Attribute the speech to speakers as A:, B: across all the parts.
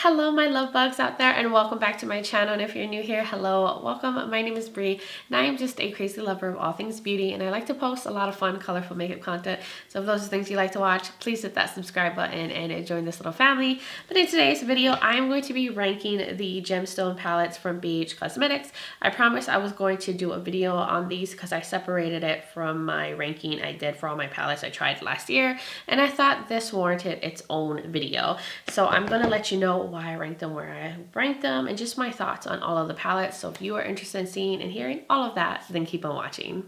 A: Hello my love bugs out there, and welcome back to my channel. And if you're new here, hello, welcome. My name is Bree and I am just a crazy lover of all things beauty, and I like to post a lot of fun colorful makeup content. So if those are things you like to watch, please hit that subscribe button and join this little family. But in today's video I am going to be ranking the gemstone palettes from BH Cosmetics. I promised I was going to do a video on these because I separated it from my ranking I did for all my palettes I tried last year, and I thought this warranted its own video. So I'm going to let you know why I ranked them where I ranked them and just my thoughts on all of the palettes. So if you are interested in seeing and hearing all of that, then keep on watching.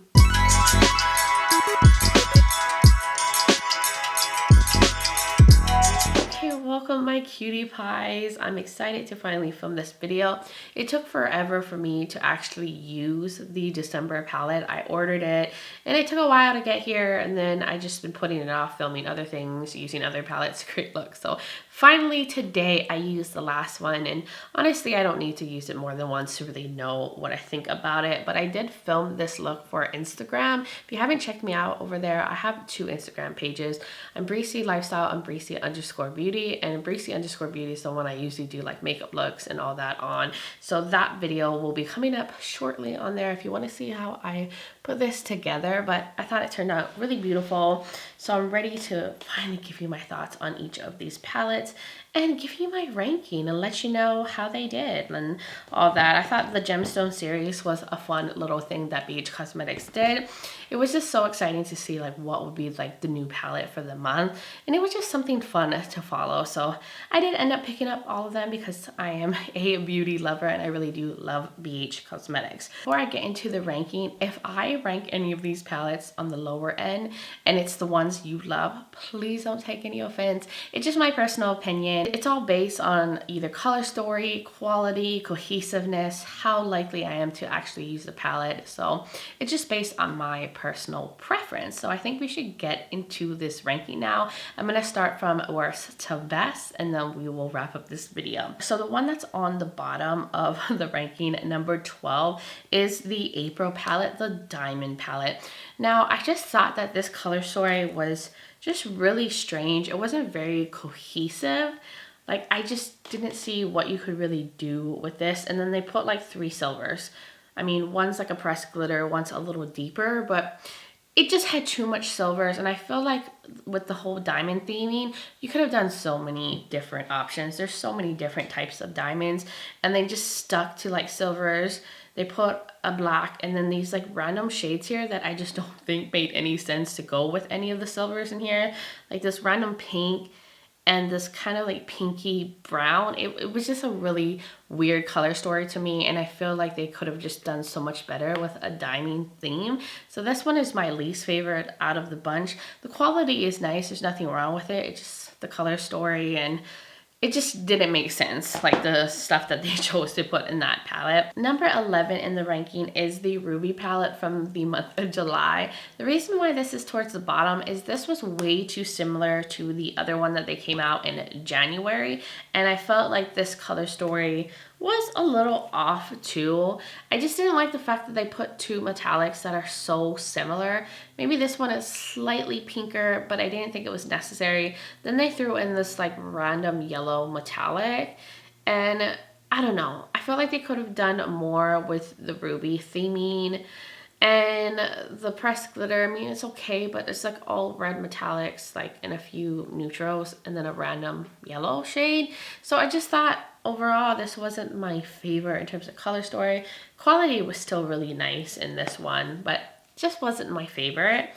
A: Welcome my cutie pies. I'm excited to finally film this video. It took forever for me to actually use the December palette. I ordered it and it took a while to get here, and then I just been putting it off, filming other things, using other palettes to create looks. So finally today I used the last one, and honestly I don't need to use it more than once to really know what I think about it. But I did film this look for Instagram. If you haven't checked me out over there, I have two Instagram pages. I'm Breezy Lifestyle and Breezy_Beauty, and Breezy_Beauty is the one I usually do like makeup looks and all that on. So that video will be coming up shortly on there if you want to see how I put this together. But I thought it turned out really beautiful, so I'm ready to finally give you my thoughts on each of these palettes and give you my ranking and let you know how they did and all that. I thought the gemstone series was a fun little thing that BH Cosmetics did. It was just so exciting to see like what would be like the new palette for the month, and it was just something fun to follow. So I did end up picking up all of them because I am a beauty lover and I really do love BH Cosmetics. Before I get into the ranking, if I rank any of these palettes on the lower end and it's the ones you love, please don't take any offense. It's just my personal opinion. It's all based on either color story, quality, cohesiveness, how likely I am to actually use the palette. So it's just based on my personal preference. So I think we should get into this ranking now. I'm going to start from worst to best, and then we will wrap up this video. So the one that's on the bottom of the ranking, number 12, is the April palette, the Diamond palette. Now I just thought that this color story was just really strange. It wasn't very cohesive. Like I just didn't see what you could really do with this. And then they put like 3 silvers. I mean, one's like a pressed glitter, one's a little deeper, but it just had too much silvers. And I feel like with the whole diamond theming, you could have done so many different options. There's so many different types of diamonds, and they just stuck to like silvers. They put a black and then these like random shades here that I just don't think made any sense to go with any of the silvers in here. Like this random pink and this kind of like pinky brown. It was just a really weird color story to me, and I feel like they could have just done so much better with a diamond theme. So this one is my least favorite out of the bunch. The quality is nice, there's nothing wrong with it. It's just the color story, and it just didn't make sense, like the stuff that they chose to put in that palette. Number 11 in the ranking is the Ruby palette from the month of July. The reason why this is towards the bottom is this was way too similar to the other one that they came out in January, and I felt like this color story was a little off too. I just didn't like the fact that they put 2 metallics that are so similar. Maybe this one is slightly pinker, but I didn't think it was necessary. Then they threw in this like random yellow metallic, and I don't know. I feel like they could have done more with the ruby theming. And the pressed glitter, I mean, it's okay, but it's like all red metallics, like in a few neutrals, and then a random yellow shade. So I just thought overall this wasn't my favorite in terms of color story. Quality was still really nice in this one, but just wasn't my favorite.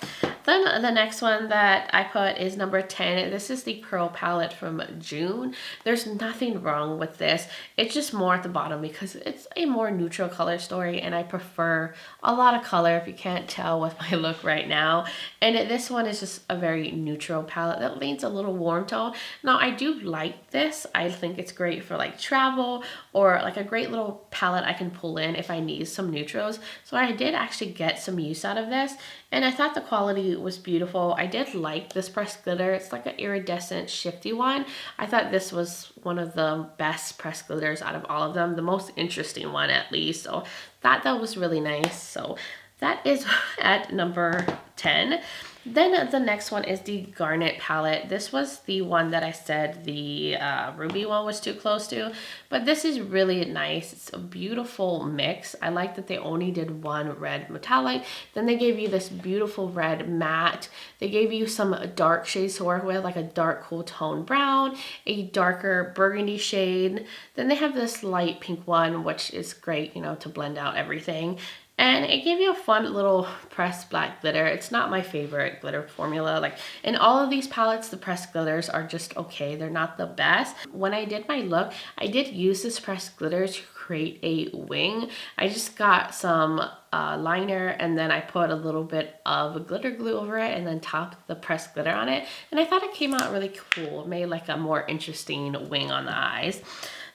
A: Then the next one that I put is number 10. This is the Pearl palette from June. There's nothing wrong with this. It's just more at the bottom because it's a more neutral color story, and I prefer a lot of color, if you can't tell with my look right now. And this one is just a very neutral palette that leans a little warm tone. Now I do like this. I think it's great for like travel, or like a great little palette I can pull in if I need some neutrals. So I did actually get some use out of this, and I thought the quality was beautiful. I did like this pressed glitter. It's like an iridescent shifty one. I thought this was one of the best pressed glitters out of all of them, the most interesting one at least. So that was really nice. So that is at number 10. Then the next one is the Garnet palette. This was the one that I said the ruby one was too close to, but this is really nice. It's a beautiful mix. I like that they only did one red metallic. Then they gave you this beautiful red matte. They gave you some dark shades to work with, like a dark cool tone brown, a darker burgundy shade. Then they have this light pink one, which is great, you know, to blend out everything. And it gave you a fun little pressed black glitter. It's not my favorite glitter formula. Like in all of these palettes, the pressed glitters are just okay. They're not the best. When I did my look, I did use this pressed glitter to create a wing. I just got some liner and then I put a little bit of glitter glue over it and then topped the pressed glitter on it. And I thought it came out really cool. It made like a more interesting wing on the eyes.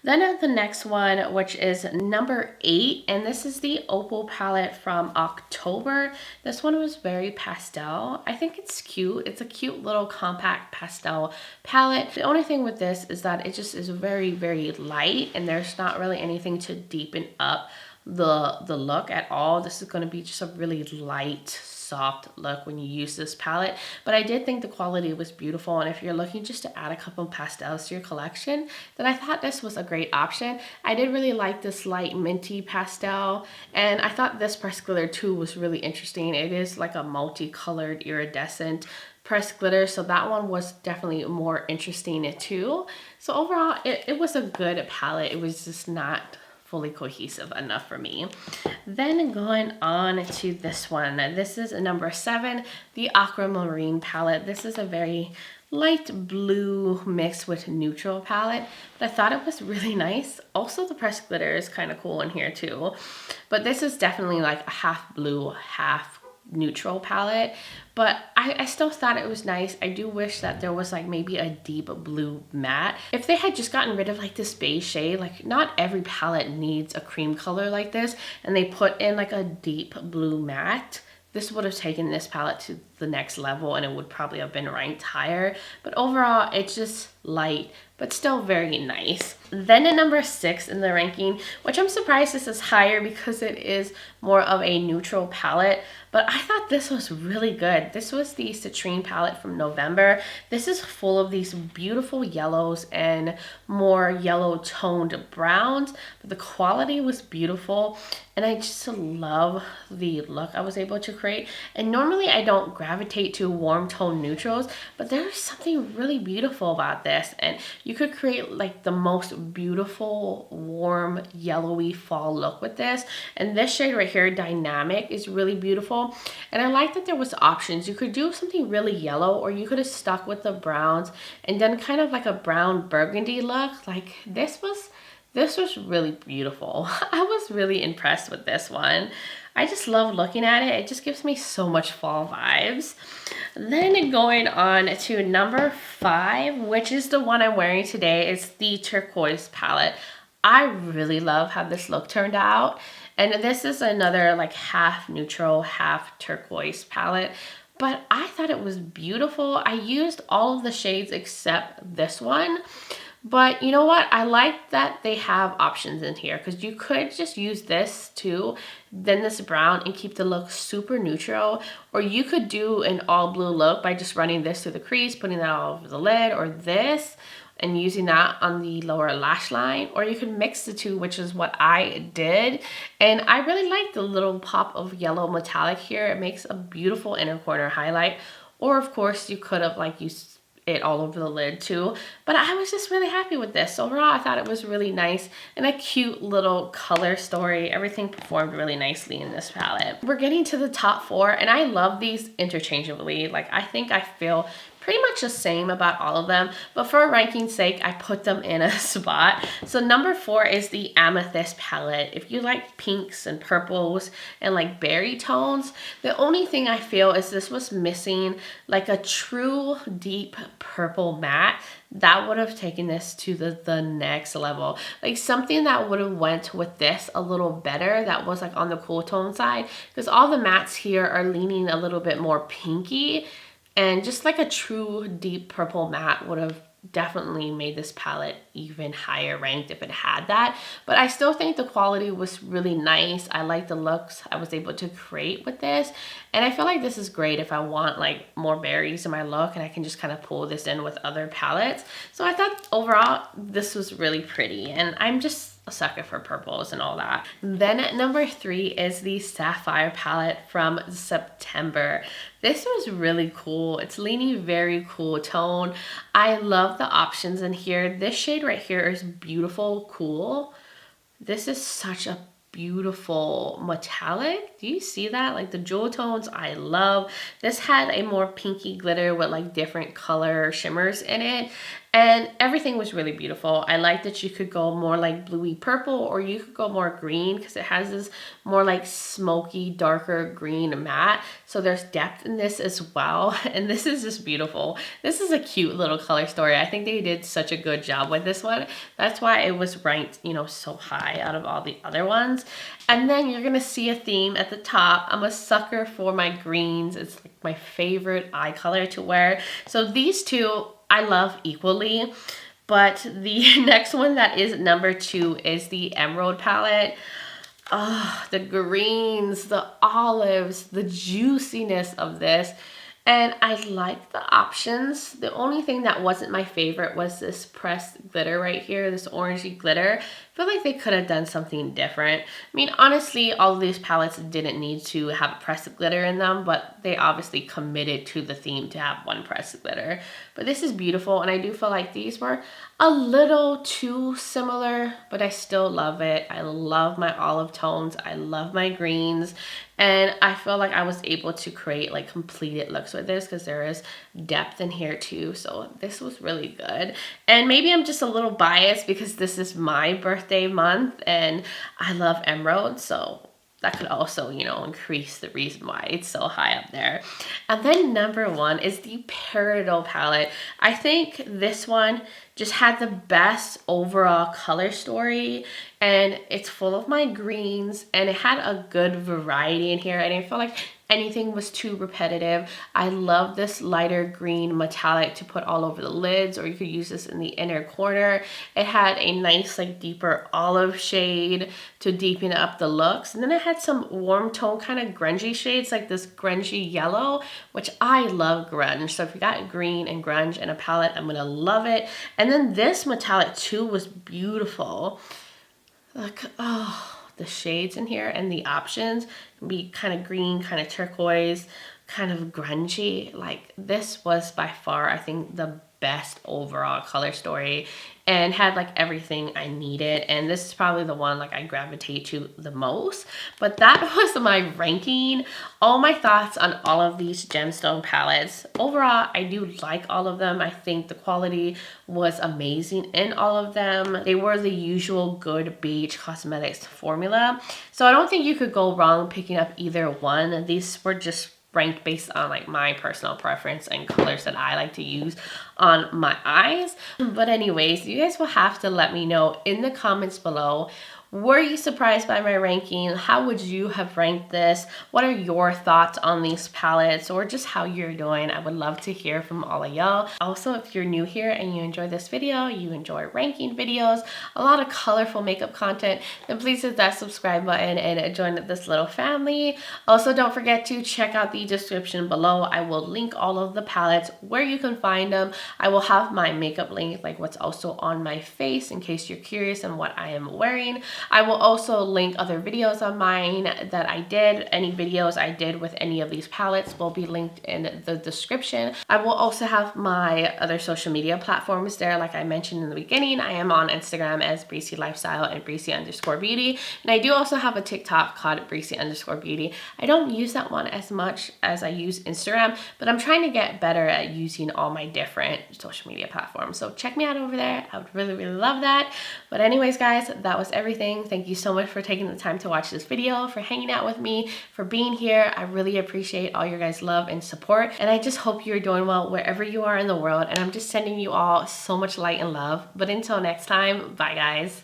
A: Then the next one, which is number 8, and this is the Opal palette from October. This one was very pastel. I think it's cute. It's a cute little compact pastel palette. The only thing with this is that it just is very, very light and there's not really anything to deepen up the look at all. This is going to be just a really light, soft look when you use this palette, but I did think the quality was beautiful, and if you're looking just to add a couple pastels to your collection, then I thought this was a great option. I did really like this light minty pastel, and I thought this pressed glitter too was really interesting. It is like a multicolored iridescent pressed glitter, so that one was definitely more interesting too. So overall, it was a good palette. It was just not fully cohesive enough for me. Then going on to this one. This is number 7, the Aquamarine palette. This is a very light blue mixed with neutral palette, but I thought it was really nice. Also, the pressed glitter is kind of cool in here too, but this is definitely like a half blue, half neutral palette, but I still thought it was nice. I do wish that there was like maybe a deep blue matte. If they had just gotten rid of like this beige shade, like not every palette needs a cream color like this, and they put in like a deep blue matte, this would have taken this palette to the next level and it would probably have been ranked higher. But overall, it's just light, but still very nice. Then at number 6 in the ranking, which I'm surprised this is higher because it is more of a neutral palette, but I thought this was really good. This was the Citrine palette from November. This is full of these beautiful yellows and more yellow toned browns, but the quality was beautiful and I just love the look I was able to create. And normally I don't gravitate to warm tone neutrals, but there's something really beautiful about this, and you could create like the most beautiful warm yellowy fall look with this. And this shade right here, Dynamic, is really beautiful, and I like that there was options. You could do something really yellow, or you could have stuck with the browns and done kind of like a brown burgundy look. Like this was really beautiful. I was really impressed with this one. I just love looking at it. It just gives me so much fall vibes. Then going on to number 5, which is the one I'm wearing today, is the Turquoise palette. I really love how this look turned out. And this is another like half neutral, half turquoise palette. But I thought it was beautiful. I used all of the shades except this one. But you know what? I like that they have options in here, because you could just use this too, then this brown, and keep the look super neutral. Or you could do an all blue look by just running this through the crease, putting that all over the lid, or this, and using that on the lower lash line. Or you could mix the two, which is what I did. And I really like the little pop of yellow metallic here. It makes a beautiful inner corner highlight. Or of course you could have like used it all over the lid too, but I was just really happy with this. Overall, I thought it was really nice and a cute little color story. Everything performed really nicely in this palette. We're getting to the top 4, and I love these interchangeably. Like I think I feel pretty much the same about all of them, but for ranking's sake, I put them in a spot. So number 4 is the Amethyst palette. If you like pinks and purples and like berry tones, the only thing I feel is this was missing like a true deep purple matte that would have taken this to the next level. Like something that would have went with this a little better, that was like on the cool tone side, because all the mattes here are leaning a little bit more pinky. And just like a true deep purple matte would have definitely made this palette even higher ranked if it had that. But I still think the quality was really nice. I like the looks I was able to create with this. And I feel like this is great if I want like more berries in my look, and I can just kind of pull this in with other palettes. So I thought overall this was really pretty, and I'm just a sucker for purples and all that. Then at number 3 is the Sapphire palette from September. This was really cool. It's leaning very cool tone. I love the options in here. This shade right here is beautiful cool. This is such a beautiful metallic. Do you see that? Like the jewel tones I love. This had a more pinky glitter with like different color shimmers in it, and everything was really beautiful. I like that you could go more like bluey purple, or you could go more green because it has this more like smoky darker green matte, so there's depth in this as well. And this is just beautiful. This is a cute little color story. I think they did such a good job with this one. That's why it was ranked, you know, so high out of all the other ones. And then you're gonna see a theme at the top. I'm a sucker for my greens. It's like my favorite eye color to wear. So these two I love equally, but the next one that is number 2 is the Emerald palette. Oh, the greens, the olives, the juiciness of this. And I like the options. The only thing that wasn't my favorite was this pressed glitter right here, this orangey glitter. I feel like they could have done something different. I mean, honestly, all of these palettes didn't need to have pressed glitter in them, but they obviously committed to the theme to have one pressed glitter. But this is beautiful, and I do feel like these were a little too similar, but I still love it. I love my olive tones. I love my greens. And I feel like I was able to create like completed looks with this because there is depth in here too. So this was really good. And maybe I'm just a little biased because this is my birthday month and I love emerald. So that could also, you know, increase the reason why it's so high up there. And then number 1 is the Peridot palette. I think this one just had the best overall color story, and it's full of my greens, and it had a good variety in here. I didn't feel like anything was too repetitive. I love this lighter green metallic to put all over the lids, or you could use this in the inner corner. It had a nice like deeper olive shade to deepen up the looks, and then it had some warm tone kind of grungy shades like this grungy yellow, which I love grunge. So if you got green and grunge in a palette, I'm gonna love it. And then this metallic too was beautiful. Like, oh, the shades in here and the options can be kind of green, kind of turquoise, kind of grungy. Like this was by far, I think, the best overall color story and had like everything I needed. And this is probably the one like I gravitate to the most. But that was my ranking. All my thoughts on all of these gemstone palettes. Overall, I do like all of them. I think the quality was amazing in all of them. They were the usual good BH Cosmetics formula. So I don't think you could go wrong picking up either one. These were just ranked based on like my personal preference and colors that I like to use on my eyes. But anyways, you guys will have to let me know in the comments below, were you surprised by my ranking? How would you have ranked this? What are your thoughts on these palettes, or just how you're doing? I would love to hear from all of y'all. Also, if you're new here and you enjoy this video, you enjoy ranking videos, a lot of colorful makeup content, then please hit that subscribe button and join this little family. Also, don't forget to check out the description below. I will link all of the palettes where you can find them. I will have my makeup link, like what's also on my face, in case you're curious on what I am wearing. I will also link other videos of mine that I did. Any videos I did with any of these palettes will be linked in the description. I will also have my other social media platforms there. Like I mentioned in the beginning, I am on Instagram as Breezy Lifestyle and Breezy_Beauty. And I do also have a TikTok called Breezy_Beauty. I don't use that one as much as I use Instagram, but I'm trying to get better at using all my different social media platforms. So check me out over there. I would really, really love that. But anyways, guys, that was everything. Thank you so much for taking the time to watch this video, for hanging out with me, for being here. I really appreciate all your guys' love and support. And I just hope you're doing well wherever you are in the world. And I'm just sending you all so much light and love. But until next time, bye guys.